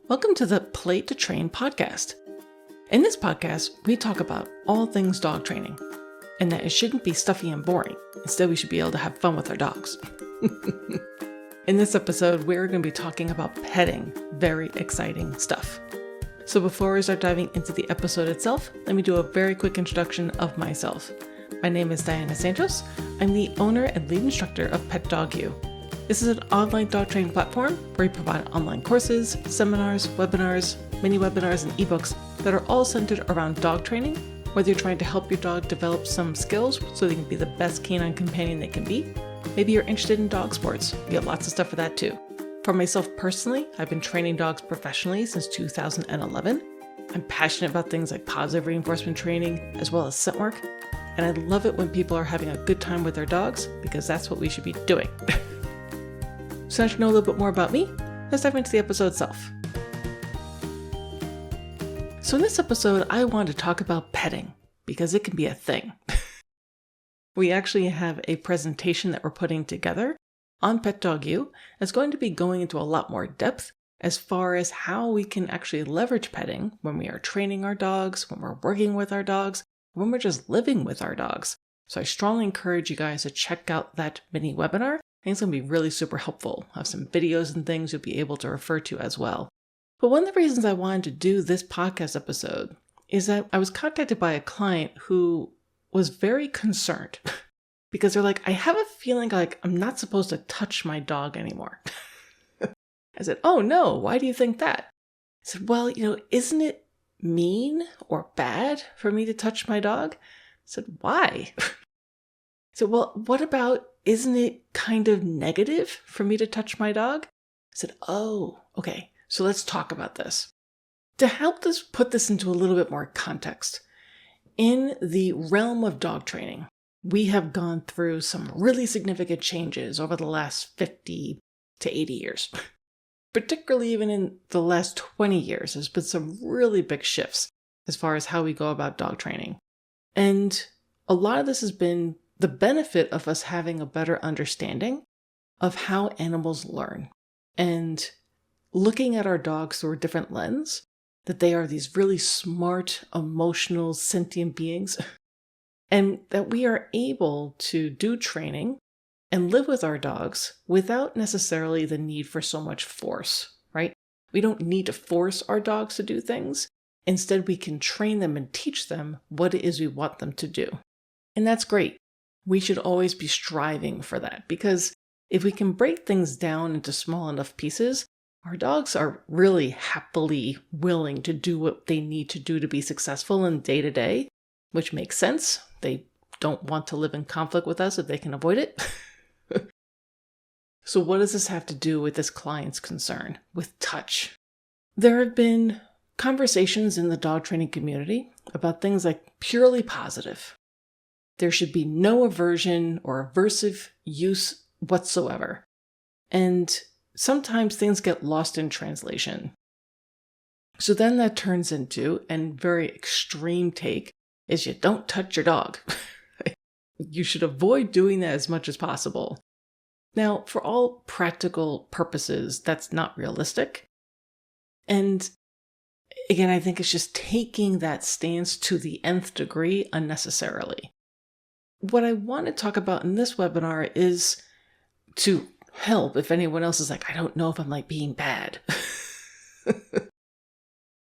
Welcome to the Play to Train podcast. In this podcast, we talk about all things dog training, and that it shouldn't be stuffy and boring. Instead, we should be able to have fun with our dogs. In this episode, we're going to be talking about petting. Very exciting stuff. So before we start diving into the episode itself, let me do a very quick introduction of myself. My name is Diana Santos. I'm the owner and lead instructor of Pet Dog U. This is an online dog training platform where we provide online courses, seminars, webinars, mini webinars, and ebooks that are all centered around dog training, whether you're trying to help your dog develop some skills so they can be the best canine companion they can be. Maybe you're interested in dog sports. We have lots of stuff for that too. For myself personally, I've been training dogs professionally since 2011. I'm passionate about things like positive reinforcement training as well as scent work, and I love it when people are having a good time with their dogs because that's what we should be doing. So now to know a little bit more about me, let's dive into the episode itself. So in this episode, I wanted to talk about petting because it can be a thing. We actually have a presentation that we're putting together on Pet Dog U that's going to be going into a lot more depth as far as how we can actually leverage petting when we are training our dogs, when we're working with our dogs, when we're just living with our dogs. So I strongly encourage you guys to check out that mini webinar. I think it's going to be really super helpful. I'll have some videos and things you'll be able to refer to as well. But one of the reasons I wanted to do this podcast episode is that I was contacted by a client who was very concerned because they're like, I have a feeling like I'm not supposed to touch my dog anymore. I said, oh no, why do you think that? I said, well, isn't it mean or bad for me to touch my dog? I said, why? I said, well, what about, isn't it kind of negative for me to touch my dog? I said, oh, okay, so let's talk about this. To help us put this into a little bit more context, in the realm of dog training, we have gone through some really significant changes over the last 50 to 80 years. Particularly even in the last 20 years, there's been some really big shifts as far as how we go about dog training. And a lot of this has been the benefit of us having a better understanding of how animals learn and looking at our dogs through a different lens, that they are these really smart, emotional, sentient beings, and that we are able to do training and live with our dogs without necessarily the need for so much force, right? We don't need to force our dogs to do things. Instead, we can train them and teach them what it is we want them to do. And that's great. We should always be striving for that because if we can break things down into small enough pieces, our dogs are really happily willing to do what they need to do to be successful in day to day, which makes sense. They don't want to live in conflict with us if they can avoid it. So what does this have to do with this client's concern with touch? There have been conversations in the dog training community about things like purely positive. There should be no aversion or aversive use whatsoever. And sometimes things get lost in translation. So then that turns into, and very extreme take, is you don't touch your dog. You should avoid doing that as much as possible. Now, for all practical purposes, that's not realistic. And again, I think it's just taking that stance to the nth degree unnecessarily. What I want to talk about in this webinar is to help if anyone else is like, I don't know if I'm like being bad,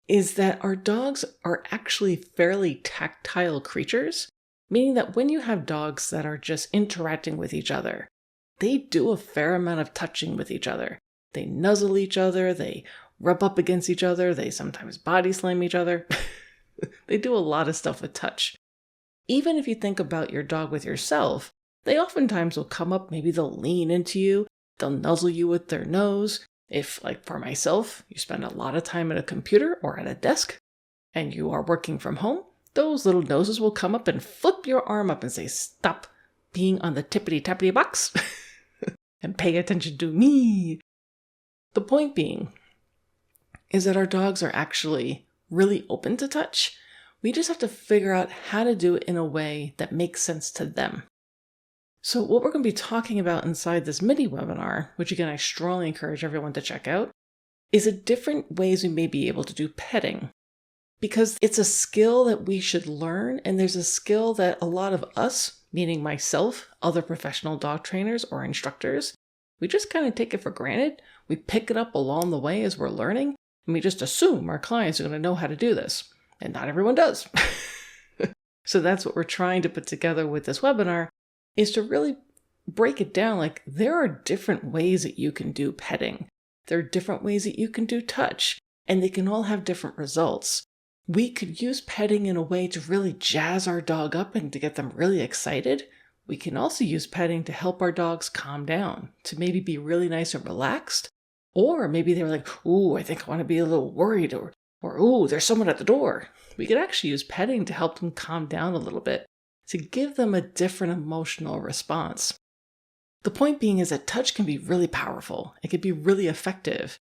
is that our dogs are actually fairly tactile creatures, meaning that when you have dogs that are just interacting with each other, they do a fair amount of touching with each other. They nuzzle each other, they rub up against each other, they sometimes body slam each other. They do a lot of stuff with touch. Even if you think about your dog with yourself, they oftentimes will come up, maybe they'll lean into you, they'll nuzzle you with their nose. If, like for myself, you spend a lot of time at a computer or at a desk, and you are working from home, those little noses will come up and flip your arm up and say, stop being on the tippity-tappity box and pay attention to me. The point being is that our dogs are actually really open to touch. We just have to figure out how to do it in a way that makes sense to them. So what we're going to be talking about inside this mini webinar, which again I strongly encourage everyone to check out, is it different ways we may be able to do petting. Because it's a skill that we should learn, and there's a skill that a lot of us, meaning myself, other professional dog trainers or instructors, we just kind of take it for granted. We pick it up along the way as we're learning, and we just assume our clients are going to know how to do this. And not everyone does. So that's what we're trying to put together with this webinar, is to really break it down. Like, there are different ways that you can do petting. There are different ways that you can do touch, and they can all have different results. We could use petting in a way to really jazz our dog up and to get them really excited. We can also use petting to help our dogs calm down, to maybe be really nice and relaxed. Or maybe they were like, ooh, I think I want to be a little worried, or ooh, there's someone at the door. We could actually use petting to help them calm down a little bit, to give them a different emotional response. The point being is that touch can be really powerful. It can be really effective.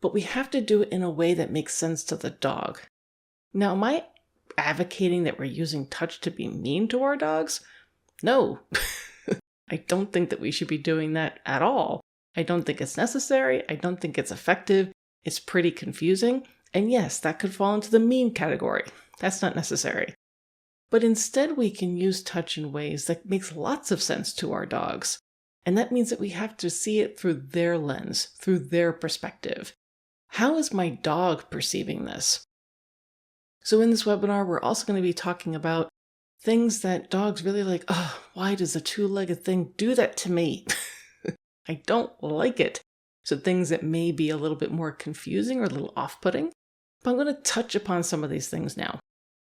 But we have to do it in a way that makes sense to the dog. Now, am I advocating that we're using touch to be mean to our dogs? No. I don't think that we should be doing that at all. I don't think it's necessary. I don't think it's effective. It's pretty confusing. And yes, that could fall into the mean category. That's not necessary. But instead, we can use touch in ways that makes lots of sense to our dogs. And that means that we have to see it through their lens, through their perspective. How is my dog perceiving this? So in this webinar, we're also going to be talking about things that dogs really like. Oh, why does a two-legged thing do that to me? I don't like it. So things that may be a little bit more confusing or a little off-putting. But I'm going to touch upon some of these things now.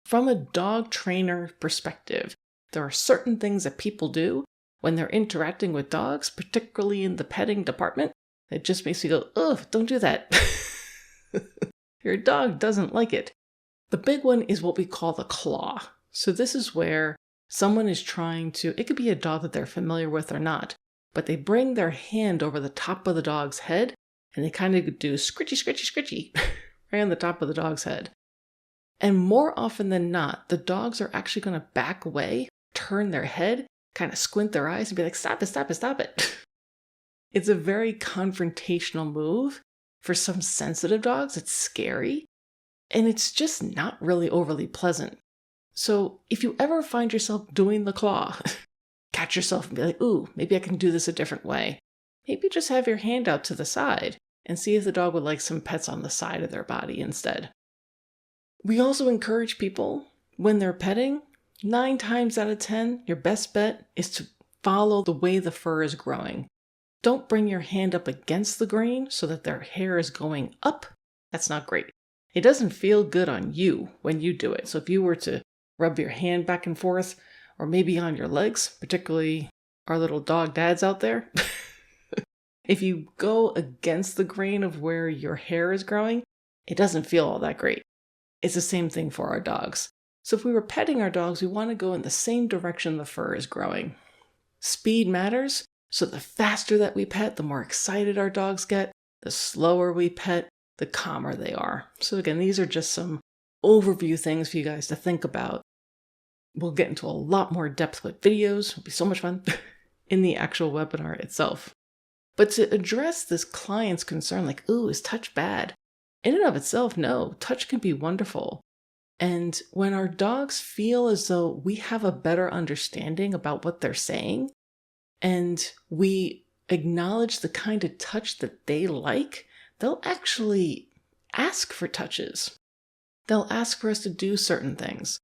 From a dog trainer perspective, there are certain things that people do when they're interacting with dogs, particularly in the petting department, that just makes you go, ugh, don't do that. Your dog doesn't like it. The big one is what we call the claw. So this is where someone is trying to, it could be a dog that they're familiar with or not, but they bring their hand over the top of the dog's head and they kind of do scritchy, scritchy, scritchy right on the top of the dog's head. And more often than not, the dogs are actually going to back away, turn their head, kind of squint their eyes and be like, stop it, stop it, stop it. It's a very confrontational move. For some sensitive dogs, it's scary. And it's just not really overly pleasant. So if you ever find yourself doing the claw, catch yourself and be like, ooh, maybe I can do this a different way. Maybe just have your hand out to the side and see if the dog would like some pets on the side of their body instead. We also encourage people, when they're petting, 9 times out of 10, your best bet is to follow the way the fur is growing. Don't bring your hand up against the grain so that their hair is going up. That's not great. It doesn't feel good on you when you do it. So if you were to rub your hand back and forth, or maybe on your legs, particularly our little dog dads out there, if you go against the grain of where your hair is growing, it doesn't feel all that great. It's the same thing for our dogs. So if we were petting our dogs, we want to go in the same direction the fur is growing. Speed matters, so the faster that we pet, the more excited our dogs get. The slower we pet, the calmer they are. So again, these are just some overview things for you guys to think about. We'll get into a lot more depth with videos. It'll be so much fun in the actual webinar itself. But to address this client's concern, like, ooh, is touch bad? In and of itself, no. Touch can be wonderful. And when our dogs feel as though we have a better understanding about what they're saying, and we acknowledge the kind of touch that they like, they'll actually ask for touches. They'll ask for us to do certain things.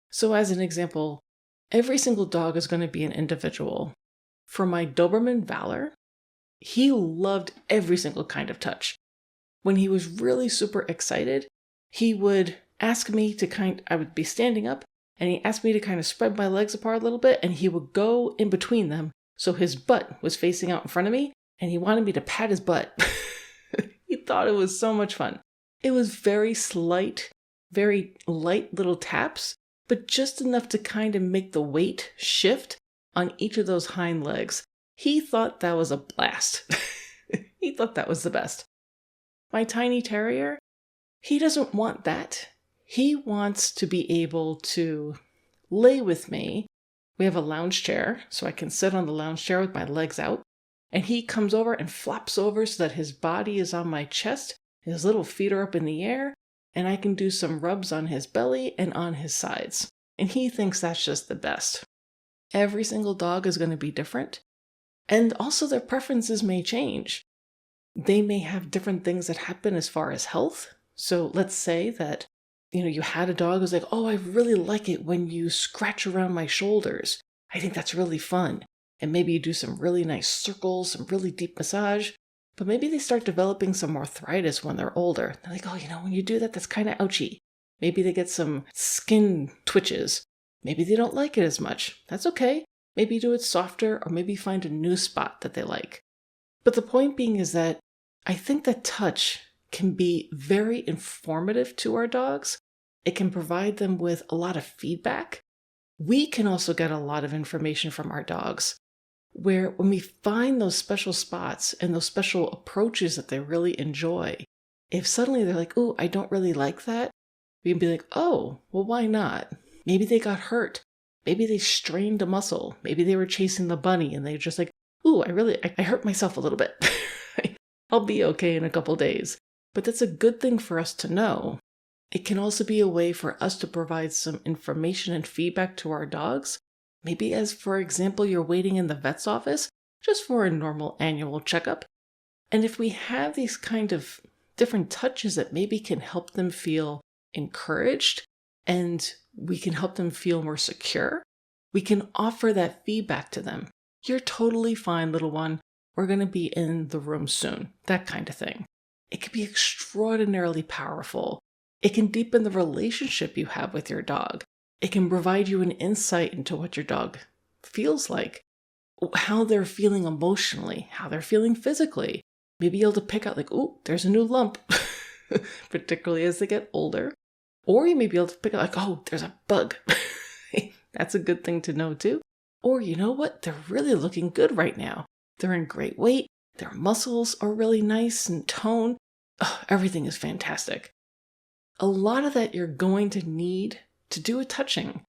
So as an example, every single dog is going to be an individual. For my Doberman Valor, he loved every single kind of touch. When he was really super excited, he would ask me to I would be standing up, and he asked me to kind of spread my legs apart a little bit, and he would go in between them. So his butt was facing out in front of me, and he wanted me to pat his butt. He thought it was so much fun. It was very slight, very light little taps, but just enough to kind of make the weight shift on each of those hind legs. He thought that was a blast. He thought that was the best. My tiny terrier, he doesn't want that. He wants to be able to lay with me. We have a lounge chair, so I can sit on the lounge chair with my legs out. And he comes over and flops over so that his body is on my chest, his little feet are up in the air, and I can do some rubs on his belly and on his sides. And he thinks that's just the best. Every single dog is going to be different. And also their preferences may change. They may have different things that happen as far as health. So let's say that, you had a dog who's like, oh, I really like it when you scratch around my shoulders. I think that's really fun. And maybe you do some really nice circles, some really deep massage. But maybe they start developing some arthritis when they're older. They're like, oh, when you do that, that's kind of ouchy. Maybe they get some skin twitches. Maybe they don't like it as much. That's okay. Maybe do it softer, or maybe find a new spot that they like. But the point being is that I think that touch can be very informative to our dogs. It can provide them with a lot of feedback. We can also get a lot of information from our dogs, where when we find those special spots and those special approaches that they really enjoy, if suddenly they're like, oh, I don't really like that, we can be like, oh, well, why not? Maybe they got hurt. Maybe they strained a muscle. Maybe they were chasing the bunny and they're just like, ooh, I hurt myself a little bit. I'll be okay in a couple days. But that's a good thing for us to know. It can also be a way for us to provide some information and feedback to our dogs. Maybe as, for example, you're waiting in the vet's office just for a normal annual checkup. And if we have these kind of different touches that maybe can help them feel encouraged and we can help them feel more secure, we can offer that feedback to them. You're totally fine, little one. We're going to be in the room soon. That kind of thing. It can be extraordinarily powerful. It can deepen the relationship you have with your dog. It can provide you an insight into what your dog feels like, how they're feeling emotionally, how they're feeling physically. Maybe you'll be able to pick out like, ooh, there's a new lump, particularly as they get older. Or you may be able to pick out like, oh, there's a bug. That's a good thing to know too. Or you know what? They're really looking good right now. They're in great weight. Their muscles are really nice and toned. Oh, everything is fantastic. A lot of that you're going to need to do a touching.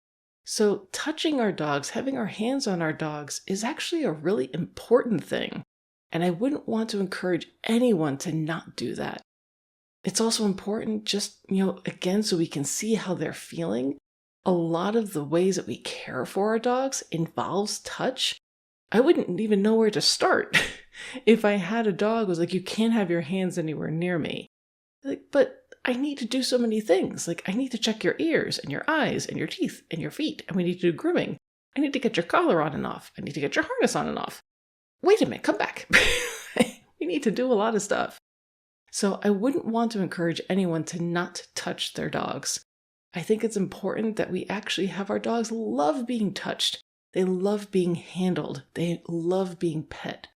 So touching our dogs, having our hands on our dogs is actually a really important thing. And I wouldn't want to encourage anyone to not do that. It's also important just, again, so we can see how they're feeling. A lot of the ways that we care for our dogs involves touch. I wouldn't even know where to start if I had a dog who was like, you can't have your hands anywhere near me. Like, but I need to do so many things. Like, I need to check your ears and your eyes and your teeth and your feet. And we need to do grooming. I need to get your collar on and off. I need to get your harness on and off. Wait a minute, come back. We need to do a lot of stuff. So I wouldn't want to encourage anyone to not touch their dogs. I think it's important that we actually have our dogs love being touched. They love being handled. They love being pet.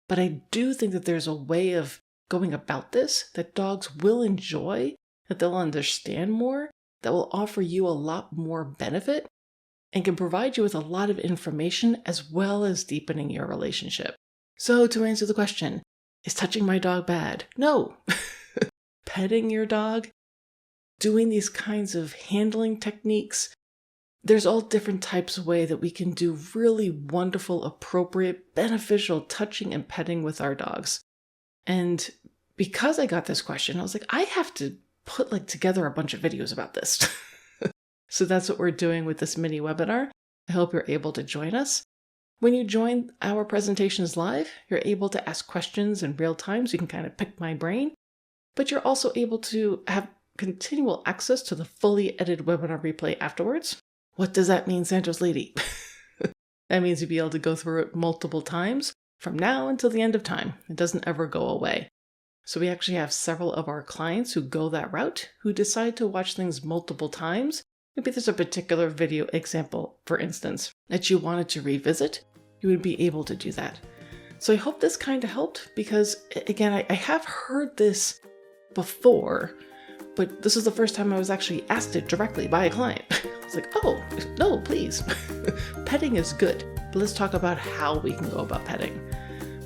But I do think that there's a way of going about this that dogs will enjoy, that they'll understand more, that will offer you a lot more benefit, and can provide you with a lot of information as well as deepening your relationship. So to answer the question, is touching my dog bad? No. Petting your dog, doing these kinds of handling techniques, there's all different types of ways that we can do really wonderful, appropriate, beneficial touching and petting with our dogs. And because I got this question, I was like, I have to put together a bunch of videos about this. So that's what we're doing with this mini webinar. I hope you're able to join us. When you join our presentations live, you're able to ask questions in real time, so you can kind of pick my brain. But you're also able to have continual access to the fully edited webinar replay afterwards. What does that mean, Santos Lady? That means you'll be able to go through it multiple times from now until the end of time. It doesn't ever go away. So we actually have several of our clients who go that route, who decide to watch things multiple times. Maybe there's a particular video example, for instance, that you wanted to revisit. You would be able to do that. So I hope this kind of helped because, again, I have heard this before, but this is the first time I was actually asked it directly by a client. I was like, oh, no, please. Petting is good, but let's talk about how we can go about petting.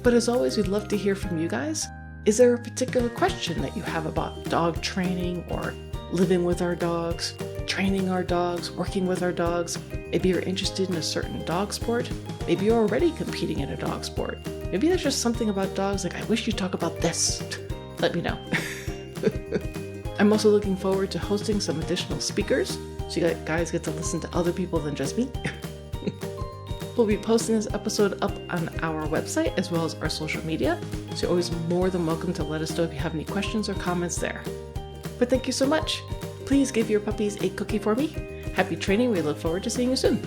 But as always, we'd love to hear from you guys. Is there a particular question that you have about dog training or living with our dogs, training our dogs, working with our dogs? Maybe you're interested in a certain dog sport. Maybe you're already competing in a dog sport. Maybe there's just something about dogs like, I wish you'd talk about this. Let me know. I'm also looking forward to hosting some additional speakers, so you guys get to listen to other people than just me. We'll be posting this episode up on our website as well as our social media, so you're always more than welcome to let us know if you have any questions or comments there. But thank you so much. Please give your puppies a cookie for me. Happy training. We look forward to seeing you soon.